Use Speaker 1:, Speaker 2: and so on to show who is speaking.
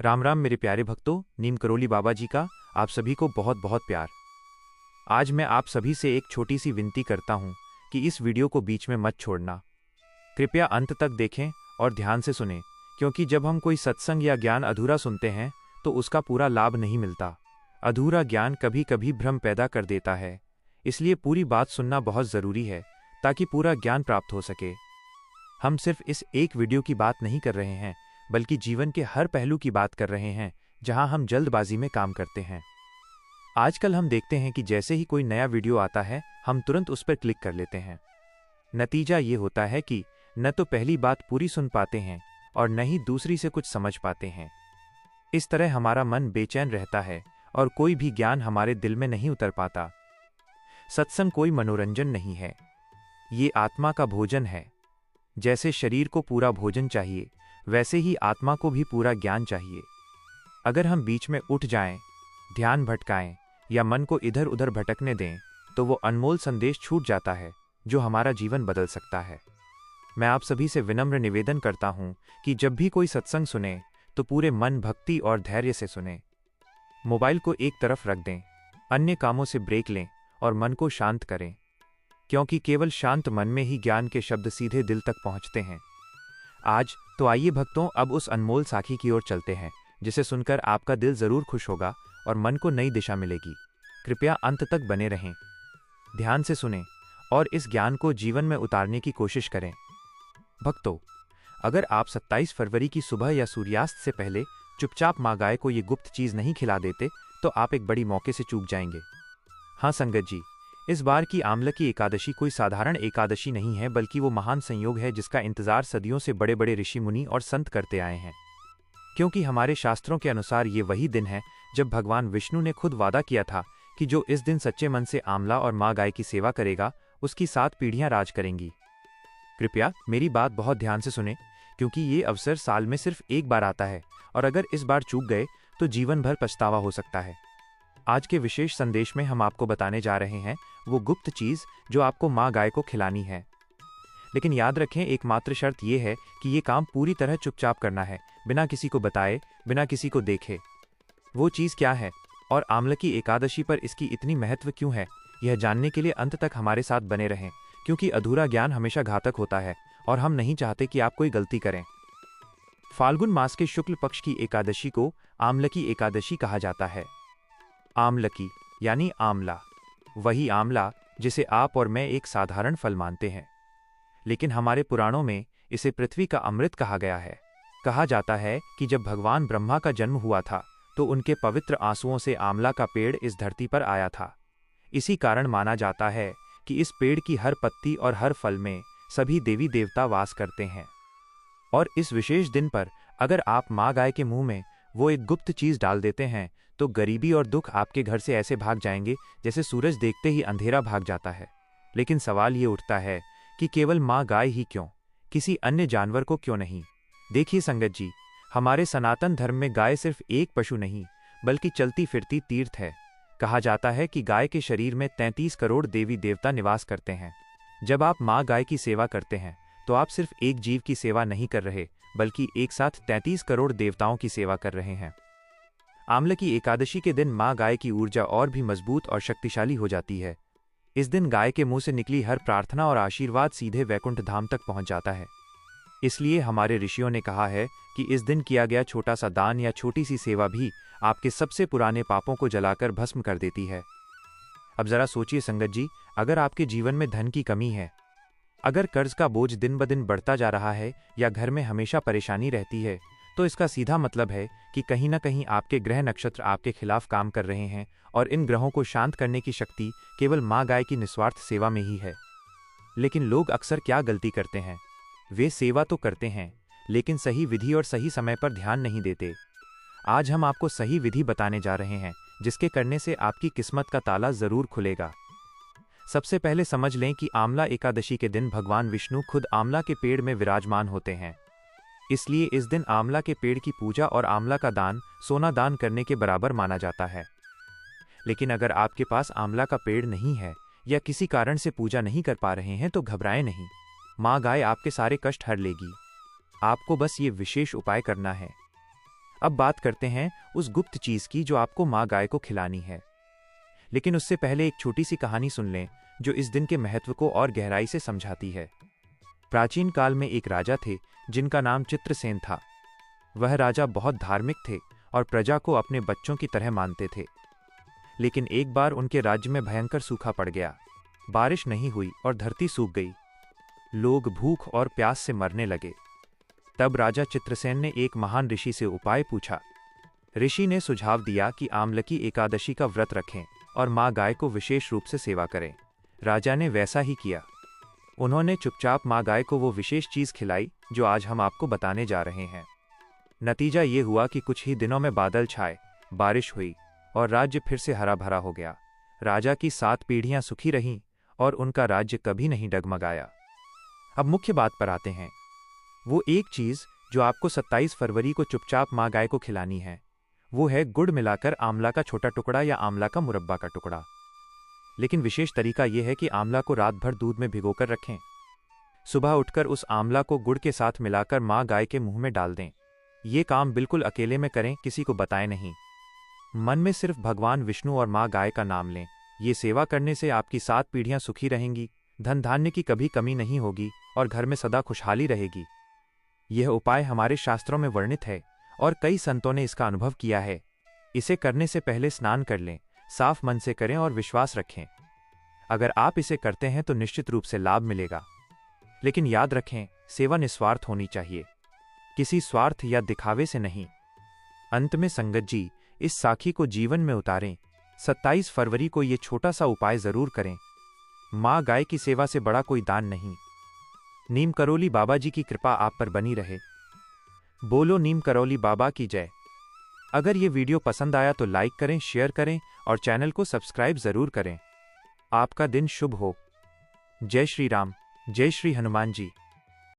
Speaker 1: राम राम मेरे प्यारे भक्तों, नीम करोली बाबा जी का आप सभी को बहुत बहुत प्यार। आज मैं आप सभी से एक छोटी सी विनती करता हूं कि इस वीडियो को बीच में मत छोड़ना। कृपया अंत तक देखें और ध्यान से सुनें, क्योंकि जब हम कोई सत्संग या ज्ञान अधूरा सुनते हैं तो उसका पूरा लाभ नहीं मिलता। अधूरा ज्ञान कभी कभी भ्रम पैदा कर देता है, इसलिए पूरी बात सुनना बहुत ज़रूरी है ताकि पूरा ज्ञान प्राप्त हो सके। हम सिर्फ इस एक वीडियो की बात नहीं कर रहे हैं, बल्कि जीवन के हर पहलू की बात कर रहे हैं जहां हम जल्दबाजी में काम करते हैं। आजकल हम देखते हैं कि जैसे ही कोई नया वीडियो आता है हम तुरंत उस पर क्लिक कर लेते हैं। नतीजा ये होता है कि न तो पहली बात पूरी सुन पाते हैं और न ही दूसरी से कुछ समझ पाते हैं। इस तरह हमारा मन बेचैन रहता है और कोई भी ज्ञान हमारे दिल में नहीं उतर पाता। सत्संग कोई मनोरंजन नहीं है, ये आत्मा का भोजन है। जैसे शरीर को पूरा भोजन चाहिए, वैसे ही आत्मा को भी पूरा ज्ञान चाहिए। अगर हम बीच में उठ जाएं, ध्यान भटकाएं या मन को इधर उधर भटकने दें, तो वो अनमोल संदेश छूट जाता है जो हमारा जीवन बदल सकता है। मैं आप सभी से विनम्र निवेदन करता हूं कि जब भी कोई सत्संग सुने तो पूरे मन, भक्ति और धैर्य से सुने। मोबाइल को एक तरफ रख दें, अन्य कामों से ब्रेक लें और मन को शांत करें, क्योंकि केवल शांत मन में ही ज्ञान के शब्द सीधे दिल तक पहुंचते हैं। आज तो आइए भक्तों, अब उस अनमोल साखी की ओर चलते हैं जिसे सुनकर आपका दिल जरूर खुश होगा और मन को नई दिशा मिलेगी। कृपया अंत तक बने रहें, ध्यान से सुनें और इस ज्ञान को जीवन में उतारने की कोशिश करें। भक्तों, अगर आप 27 फरवरी की सुबह या सूर्यास्त से पहले चुपचाप माँ गाय को ये गुप्त चीज नहीं खिला देते तो आप एक बड़ी मौके से चूक जाएंगे। हाँ संगत जी, इस बार की आमलकी एकादशी कोई साधारण एकादशी नहीं है, बल्कि वो महान संयोग है जिसका इंतजार सदियों से बड़े बड़े ऋषि मुनि और संत करते आए हैं। क्योंकि हमारे शास्त्रों के अनुसार ये वही दिन है जब भगवान विष्णु ने खुद वादा किया था कि जो इस दिन सच्चे मन से आंवला और माँ गाय की सेवा करेगा उसकी 7 पीढ़ियां राज करेंगी। कृपया मेरी बात बहुत ध्यान से सुने, क्योंकि ये अवसर साल में सिर्फ एक बार आता है और अगर इस बार चूक गए तो जीवन भर पछतावा हो सकता है। आज के विशेष संदेश में हम आपको बताने जा रहे हैं वो गुप्त चीज जो आपको माँ गाय को खिलानी है। लेकिन याद रखें, एकमात्र शर्त यह है कि ये काम पूरी तरह चुपचाप करना है, बिना किसी को बताए, बिना किसी को देखे। वो चीज क्या है और आमलकी एकादशी पर इसकी इतनी महत्व क्यों है, यह जानने के लिए अंत तक हमारे साथ बने रहें, क्योंकि अधूरा ज्ञान हमेशा घातक होता है और हम नहीं चाहते कि आप कोई गलती करें। फाल्गुन मास के शुक्ल पक्ष की एकादशी को आमलकी एकादशी कहा जाता है। आमलकी यानी आंवला, वही आंवला जिसे आप और मैं एक साधारण फल मानते हैं, लेकिन हमारे पुराणों में इसे पृथ्वी का अमृत कहा गया है। कहा जाता है कि जब भगवान ब्रह्मा का जन्म हुआ था तो उनके पवित्र आंसुओं से आंवला का पेड़ इस धरती पर आया था। इसी कारण माना जाता है कि इस पेड़ की हर पत्ती और हर फल में सभी देवी देवता वास करते हैं। और इस विशेष दिन पर अगर आप माँ गाय के मुंह में वो एक गुप्त चीज डाल देते हैं तो गरीबी और दुख आपके घर से ऐसे भाग जाएंगे जैसे सूरज देखते ही अंधेरा भाग जाता है। लेकिन सवाल ये उठता है कि केवल माँ गाय ही क्यों, किसी अन्य जानवर को क्यों नहीं? देखिए संगत जी, हमारे सनातन धर्म में गाय सिर्फ एक पशु नहीं बल्कि चलती फिरती तीर्थ है। कहा जाता है कि गाय के शरीर में 33 करोड़ देवी देवता निवास करते हैं। जब आप माँ गाय की सेवा करते हैं तो आप सिर्फ एक जीव की सेवा नहीं कर रहे, बल्कि एक साथ 33 करोड़ देवताओं की सेवा कर रहे हैं। आमलकी एकादशी के दिन माँ गाय की ऊर्जा और भी मजबूत और शक्तिशाली हो जाती है। इस दिन गाय के मुंह से निकली हर प्रार्थना और आशीर्वाद सीधे वैकुंठ धाम तक पहुंच जाता है। इसलिए हमारे ऋषियों ने कहा है कि इस दिन किया गया छोटा सा दान या छोटी सी सेवा भी आपके सबसे पुराने पापों को जलाकर भस्म कर देती है। अब जरा सोचिए संगत जी, अगर आपके जीवन में धन की कमी है, अगर कर्ज का बोझ दिन ब दिन बढ़ता जा रहा है या घर में हमेशा परेशानी रहती है, तो इसका सीधा मतलब है कि कहीं ना कहीं आपके ग्रह नक्षत्र आपके खिलाफ काम कर रहे हैं और इन ग्रहों को शांत करने की शक्ति केवल माँ गाय की निस्वार्थ सेवा में ही है। लेकिन लोग अक्सर क्या गलती करते हैं, वे सेवा तो करते हैं लेकिन सही विधि और सही समय पर ध्यान नहीं देते। आज हम आपको सही विधि बताने जा रहे हैं जिसके करने से आपकी किस्मत का ताला जरूर खुलेगा। सबसे पहले समझ लें कि आंवला एकादशी के दिन भगवान विष्णु खुद आंवला के पेड़ में विराजमान होते हैं। इसलिए इस दिन आंवला के पेड़ की पूजा और आंवला का दान सोना दान करने के बराबर माना जाता है। लेकिन अगर आपके पास आंवला का पेड़ नहीं है या किसी कारण से पूजा नहीं कर पा रहे हैं तो घबराएं नहीं, माँ गाय आपके सारे कष्ट हर लेगी। आपको बस ये विशेष उपाय करना है। अब बात करते हैं उस गुप्त चीज की जो आपको माँ गाय को खिलानी है। लेकिन उससे पहले एक छोटी सी कहानी सुन लें जो इस दिन के महत्व को और गहराई से समझाती है। प्राचीन काल में एक राजा थे जिनका नाम चित्रसेन था। वह राजा बहुत धार्मिक थे और प्रजा को अपने बच्चों की तरह मानते थे। लेकिन एक बार उनके राज्य में भयंकर सूखा पड़ गया। बारिश नहीं हुई और धरती सूख गई। लोग भूख और प्यास से मरने लगे। तब राजा चित्रसेन ने एक महान ऋषि से उपाय पूछा। ऋषि ने सुझाव दिया कि आमलकी एकादशी का व्रत रखें और माँ गाय को विशेष रूप से सेवा करें। राजा ने वैसा ही किया। उन्होंने चुपचाप माँ गाय को वो विशेष चीज खिलाई जो आज हम आपको बताने जा रहे हैं। नतीजा ये हुआ कि कुछ ही दिनों में बादल छाए, बारिश हुई और राज्य फिर से हरा भरा हो गया। राजा की 7 पीढ़ियां सुखी रहीं और उनका राज्य कभी नहीं डगमगाया। अब मुख्य बात पर आते हैं। वो एक चीज जो आपको 27 फरवरी को चुपचाप माँ गाय को खिलानी है, वो है गुड़ मिलाकर आंवला का छोटा टुकड़ा या आंवला का मुरब्बा का टुकड़ा। लेकिन विशेष तरीका यह है कि आंवला को रात भर दूध में भिगोकर रखें। सुबह उठकर उस आंवला को गुड़ के साथ मिलाकर माँ गाय के मुंह में डाल दें। ये काम बिल्कुल अकेले में करें, किसी को बताएं नहीं। मन में सिर्फ भगवान विष्णु और माँ गाय का नाम लें। ये सेवा करने से आपकी 7 पीढ़ियां सुखी रहेंगी, धन धान्य की कभी कमी नहीं होगी और घर में सदा खुशहाली रहेगी। यह उपाय हमारे शास्त्रों में वर्णित है और कई संतों ने इसका अनुभव किया है। इसे करने से पहले स्नान कर लें, साफ मन से करें और विश्वास रखें। अगर आप इसे करते हैं तो निश्चित रूप से लाभ मिलेगा। लेकिन याद रखें, सेवा निस्वार्थ होनी चाहिए, किसी स्वार्थ या दिखावे से नहीं। अंत में संगत जी, इस साखी को जीवन में उतारें। 27 फरवरी को ये छोटा सा उपाय जरूर करें। माँ गाय की सेवा से बड़ा कोई दान नहीं। नीम करौली बाबा जी की कृपा आप पर बनी रहे। बोलो नीम करौली बाबा की जय। अगर ये वीडियो पसंद आया तो लाइक करें, शेयर करें और चैनल को सब्सक्राइब जरूर करें। आपका दिन शुभ हो। जय श्री राम, जय श्री हनुमान जी।